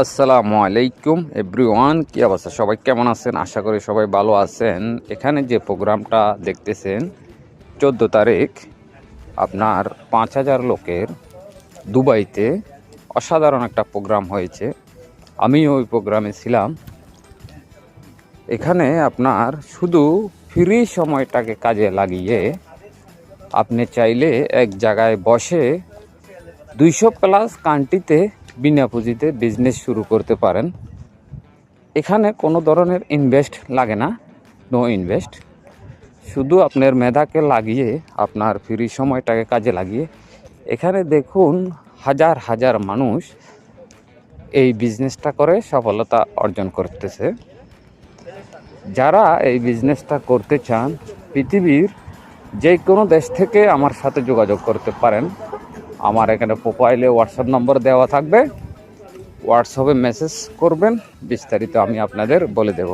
আসসালামু আলাইকুম এভরিওয়ান, কি অবস্থা? সবাই কেমন আছেন? আশা করি সবাই ভালো আছেন। এখানে যে প্রোগ্রামটা দেখতেছেন 14 তারিখ আপনার 5,000 লোকের দুবাইতে অসাধারণ একটা প্রোগ্রাম হয়েছে। আমি ওই প্রোগ্রামে ছিলাম। এখানে আপনার শুধু ফ্রি সময়টাকে কাজে লাগিয়ে আপনি চাইলে এক জায়গায় বসে 200+ কান্ট্রিতে বিনা পুঁজিতে বিজনেস শুরু করতে পারেন। এখানে কোনো ধরনের ইনভেস্ট লাগে না, নো ইনভেস্ট। শুধু আপনার মেধাকে লাগিয়ে, আপনার ফ্রি সময়টাকে কাজে লাগিয়ে এখানে দেখুন হাজার হাজার মানুষ এই বিজনেসটা করে সফলতা অর্জন করতেছে। যারা এই বিজনেসটা করতে চান পৃথিবীর যে কোনো দেশ থেকে আমার সাথে যোগাযোগ করতে পারেন। আমার এখানে প্রোফাইলে হোয়াটসঅ্যাপ নম্বর দেওয়া থাকবে, হোয়াটসঅ্যাপে মেসেজ করবেন, বিস্তারিত আমি আপনাদের বলে দেব।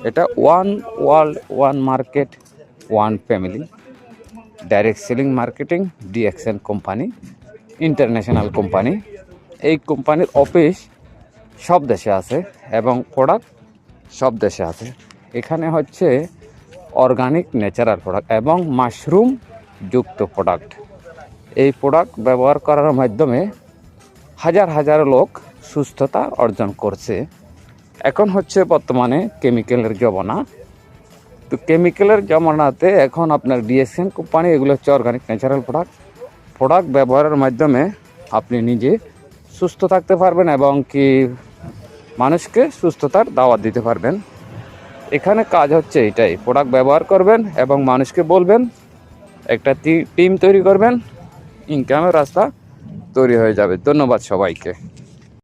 এটা one world, one market, one family, direct selling marketing DXN company, international company. এই কোম্পানির অফিস সব দেশে আছে এবং প্রোডাক্ট সব দেশে আছে। এখানে হচ্ছে অর্গানিক ন্যাচারাল প্রোডাক্ট এবং মাশরুম যুক্ত প্রোডাক্ট। এই প্রোডাক্ট ব্যবহার করার মাধ্যমে হাজার হাজার লোক সুস্থতা অর্জন করছে। এখন হচ্ছে বর্তমানে কেমিক্যালের জমানা। তো কেমিক্যালের জমানাতে এখন আপনার ডিএসএন কোম্পানি, এগুলো হচ্ছে অর্গানিক ন্যাচারাল প্রোডাক্ট ব্যবহারের মাধ্যমে আপনি নিজে সুস্থ থাকতে পারবেন এবং কি মানুষকে সুস্থতার দাওয়াত দিতে পারবেন। এখানে কাজ হচ্ছে এটাই, প্রোডাক্ট ব্যবহার করবেন এবং মানুষকে বলবেন, একটা টিম তৈরি করবেন, ইনকামের রাস্তা তৈরি হয়ে যাবে। ধন্যবাদ সবাইকে।